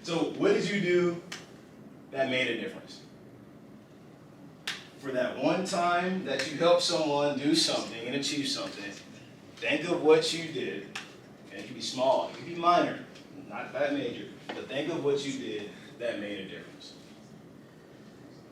So what did you do that made a difference? For that one time that you helped someone do something and achieve something, think of what you did. And it could be small, it could be minor, not that major, but think of what you did that made a difference.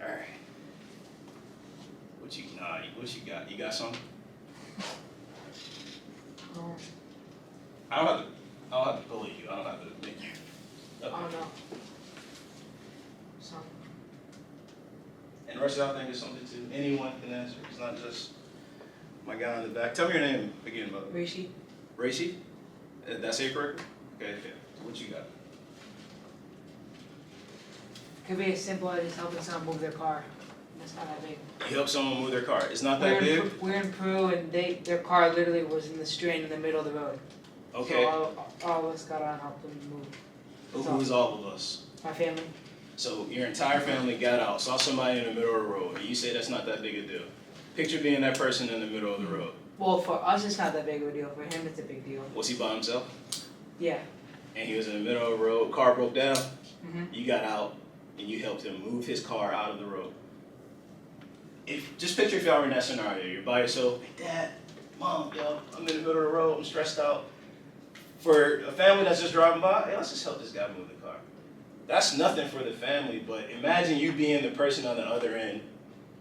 All right. What you got? You got something? I don't have to bully you. I don't have to make you. Oh no. So, And the rest of y'all think of something too. Anyone can answer. It's not just my guy in the back. Tell me your name again, brother. Rishi, Racy? Did I say it correctly? Okay. So what you got? could be as simple as just helping someone move their car. That's not that big. You help someone move their car. It's not that big? We're in Peru and their car literally was in the street in the middle of the road. Okay. So all of us got on and helped them move. Who's all of us? My family. So your entire family got out, saw somebody in the middle of the road, and you say that's not that big a deal. Picture being that person in the middle of the road. Well, for us it's not that big of a deal. For him it's a big deal. Was he by himself? Yeah. And he was in the middle of the road, car broke down, Mhm. you got out, and you helped him move his car out of the road. Just picture if y'all were in that scenario. You're by yourself, hey dad, mom, yo, I'm in the middle of the road, I'm stressed out. For a family that's just driving by, hey, let's just help this guy move the car. That's nothing for the family, but imagine you being the person on the other end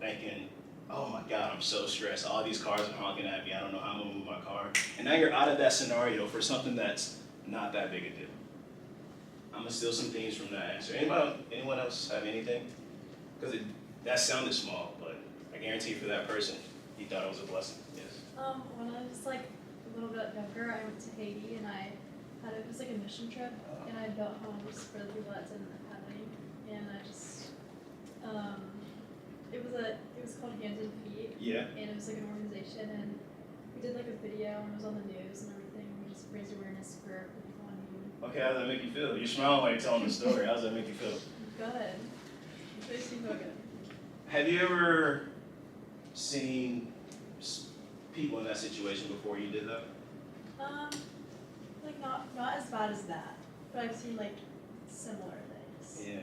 thinking, oh my God, I'm so stressed. All these cars are honking at me. I don't know how I'm gonna move my car. And now you're out of that scenario for something that's not that big a deal. I'm gonna steal some things from that answer. Anyone else have anything? Because that sounded small, but I guarantee for that person, he thought it was a blessing. Yes. When I was like a little bit younger, I went to Haiti and it was like a mission trip, and I built homes for the people that didn't have any, and I just, it was called Hands and Feet, Yeah. and it was like an organization, and we did like a video, and it was on the news and everything, we just raised awareness for people in need. Okay, how does that make you feel? You're smiling while you're telling the story. How does that make you feel? Good. It makes me feel good. Have you ever seen people in that situation before you did that? Like not as bad as that, but I've seen like similar things. Yeah.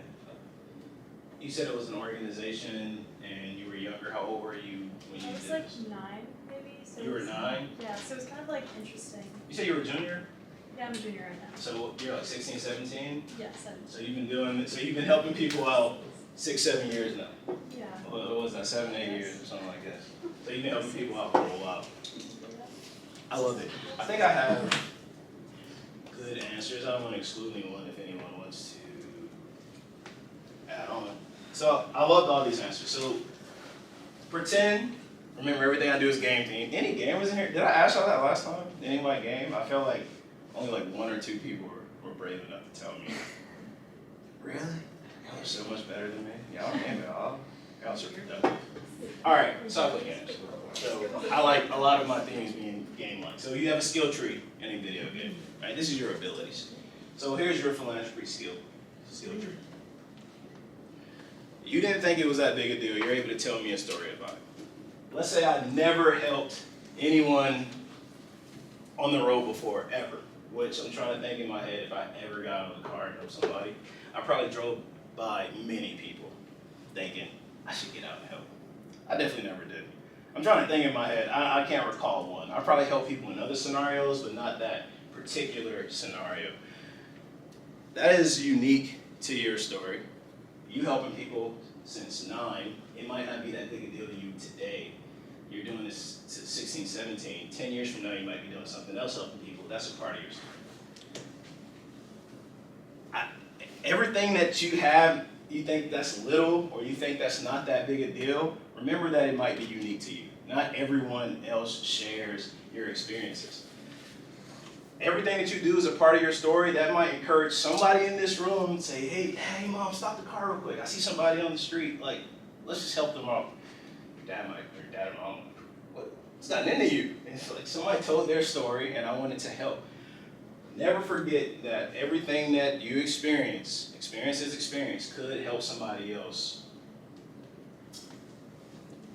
You said it was an organization and you were younger. How old were you when you I did was like this? 9 maybe. So You were it was- 9? Yeah, so it was kind of like interesting. You said you were a junior? Yeah, I'm a junior right now. So you're like 16, 17? Yeah, 7. So you've been helping people out 6, 7 years now. Yeah. What was that, 7, 8 years or something like that? So you've been helping people out for a while. I love it. I think I have good answers. I don't want to exclude anyone if anyone wants to add on. So I loved all these answers. So pretend, remember everything I do is game theme. Any gamers in here? Did I ask y'all that last time? Anybody game? I felt like only like 1 or 2 people were brave enough to tell me. Really? Y'all are so much better than me. Y'all game y'all. Y'all are productive. All right, so I play games. So I like a lot of my themes being game-like. So you have a skill tree in a video game, right? This is your abilities. So here's your philanthropy skill tree. You didn't think it was that big a deal. You're able to tell me a story about it. Let's say I never helped anyone on the road before, ever. Which I'm trying to think in my head if I ever got out of the car and helped somebody. I probably drove by many people thinking I should get out and help. I definitely never did. I'm trying to think in my head. I can't recall one. I probably helped people in other scenarios, but not that particular scenario. That is unique to your story. You helping people since 9. It might not be that big a deal to you today. You're doing this to 16, 17. 10 years from now, you might be doing something else helping people. That's a part of your story. Everything that you have, you think that's little or you think that's not that big a deal, remember that it might be unique to you. Not everyone else shares your experiences. Everything that you do is a part of your story. That might encourage somebody in this room to say, hey mom, stop the car real quick. I see somebody on the street, like, let's just help them out. Your dad and mom, it's gotten into you. It's like somebody told their story and I wanted to help. Never forget that everything that you experience is experience, could help somebody else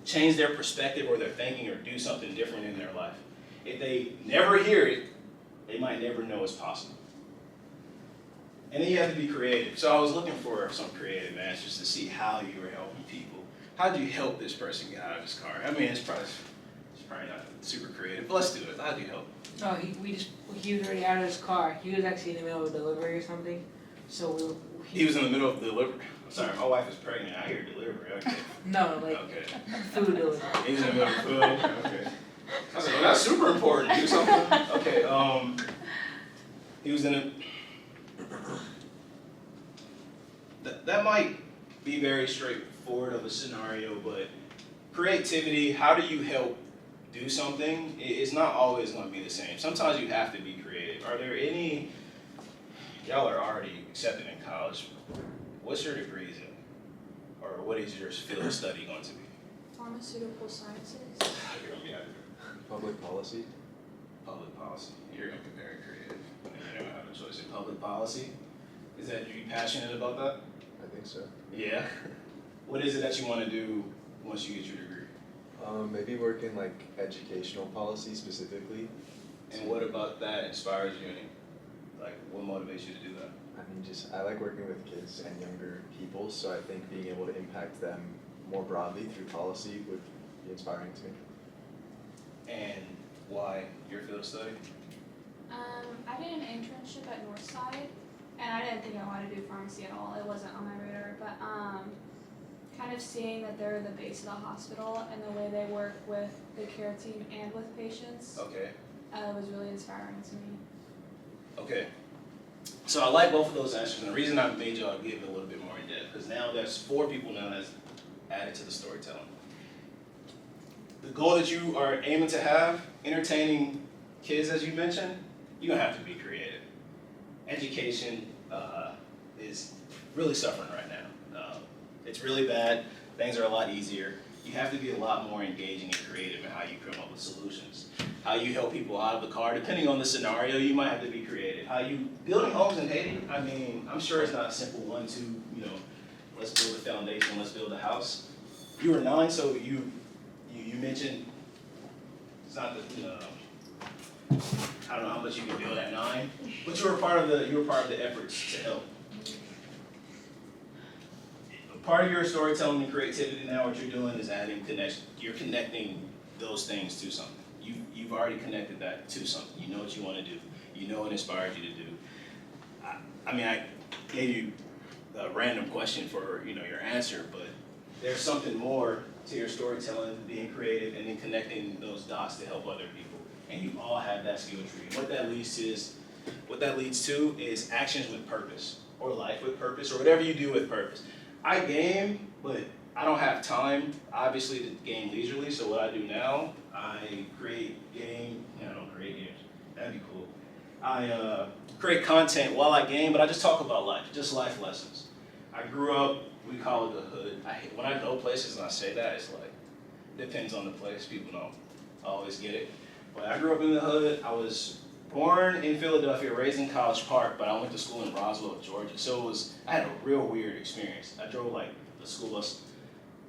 change their perspective or their thinking or do something different in their life. If they never hear it, they might never know it's possible. And then you have to be creative. So I was looking for some creative answers to see how you were helping people. How do you help this person get out of his car? I mean, it's probably not super creative, but let's do it. How do you help? No, he was already out of his car. He was actually in the middle of a delivery or something. So He was in the middle of delivery. Sorry, my wife is pregnant. I hear delivery. Okay. No, like Okay. food delivery. He was in the middle of food. Okay. I said, well, that's super important. Do something. Okay. He was in a. That might be very straightforward of a scenario, but creativity. How do you help do something? It's not always going to be the same. Sometimes you have to be creative. Are there any? Y'all are already accepted in college. What's your degrees in? Or what is your field of study going to be? Pharmaceutical sciences. You're going to be out Public policy? public policy. You're going to be very creative. You don't have a choice in public policy. Is that you passionate about that? I think so. Yeah. What is it that you want to do once you get your degree? Maybe work in like educational policy specifically. And what about that inspires you? Like, what motivates you to do that? I mean, I like working with kids and younger people, so I think being able to impact them more broadly through policy would be inspiring to me. And why your field of study? I did an internship at Northside, and I didn't think I wanted to do pharmacy at all. It wasn't on my radar, but kind of seeing that they're the base of the hospital and the way they work with the care team and with patients Okay. was really inspiring to me. Okay. So I like both of those answers, and the reason I made y'all give it a little bit more in depth, because now there's 4 people now that's added to the storytelling. The goal that you are aiming to have, entertaining kids as you mentioned, you're gonna have to be creative. Education is really suffering right now. It's really bad, things are a lot easier. You have to be a lot more engaging and creative in how you come up with solutions. How you help people out of the car, depending on the scenario, you might have to be creative. How you, building homes in Haiti, I mean, I'm sure it's not a simple 1, 2, let's build a foundation, let's build a house. You were 9, so you mentioned, it's not the, I don't know how much you can build at 9, but you were part of the efforts to help. Part of your storytelling and creativity now, what you're doing is adding connection. You're connecting those things to something. You've already connected that to something. You know what you want to do. You know what inspires you to do. I mean, I gave you a random question for your answer, but there's something more to your storytelling, being creative, and then connecting those dots to help other people. And you all have that skill tree. And what that leads to is actions with purpose, or life with purpose, or whatever you do with purpose. I game, but I don't have time, obviously, to game leisurely, so what I do now, I create games. That'd be cool. I create content while I game, but I just talk about life, just life lessons. I grew up, we call it the hood. When I go places and I say that, it's like, depends on the place, people don't always get it. But I grew up in the hood. I was born in Philadelphia, raised in College Park, but I went to school in Roswell, Georgia. So I had a real weird experience. I drove like the school bus.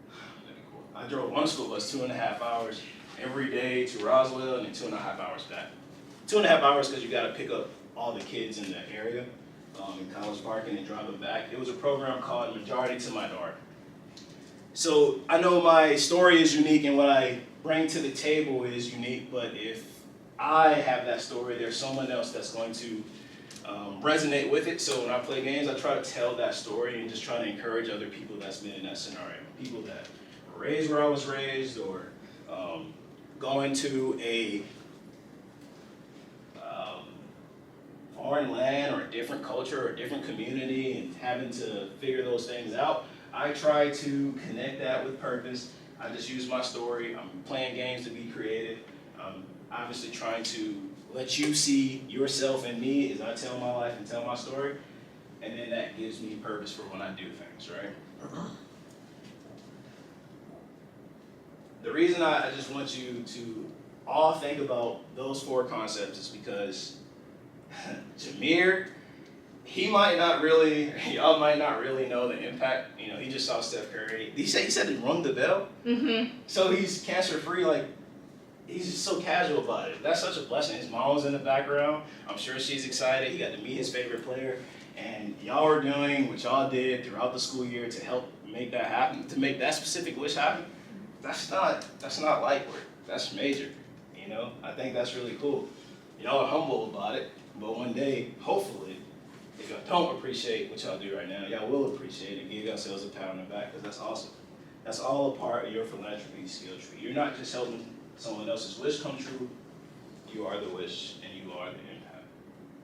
That'd be cool. I drove one school bus 2.5 hours every day to Roswell, and then 2.5 hours back. 2.5 hours because you got to pick up all the kids in the area in College Park and then drive them back. It was a program called Majority to Minority. So I know my story is unique and what I bring to the table is unique, but if I have that story, there's someone else that's going to resonate with it. So when I play games, I try to tell that story and just try to encourage other people that's been in that scenario. People that were raised where I was raised, or going to a foreign land or a different culture or a different community and having to figure those things out. I try to connect that with purpose. I just use my story. I'm playing games to be creative. I'm obviously trying to let you see yourself and me as I tell my life and tell my story. And then that gives me purpose for when I do things, right? The reason I just want you to all think about those 4 concepts is because Jameer, y'all might not really know the impact. He just saw Steph Curry. He said he rung the bell. Mm-hmm. So he's cancer free. Like, he's just so casual about it. That's such a blessing. His mom was in the background. I'm sure she's excited. He got to meet his favorite player. And y'all are doing what y'all did throughout the school year to help make that happen, to make that specific wish happen. That's not light work. That's major. You know, I think that's really cool. Y'all are humble about it, but one day, hopefully, if y'all don't appreciate what y'all do right now, y'all will appreciate it and give yourselves a pat on the back, because that's awesome. That's all a part of your philanthropy skill tree. You're not just helping someone else's wish come true, you are the wish and you are the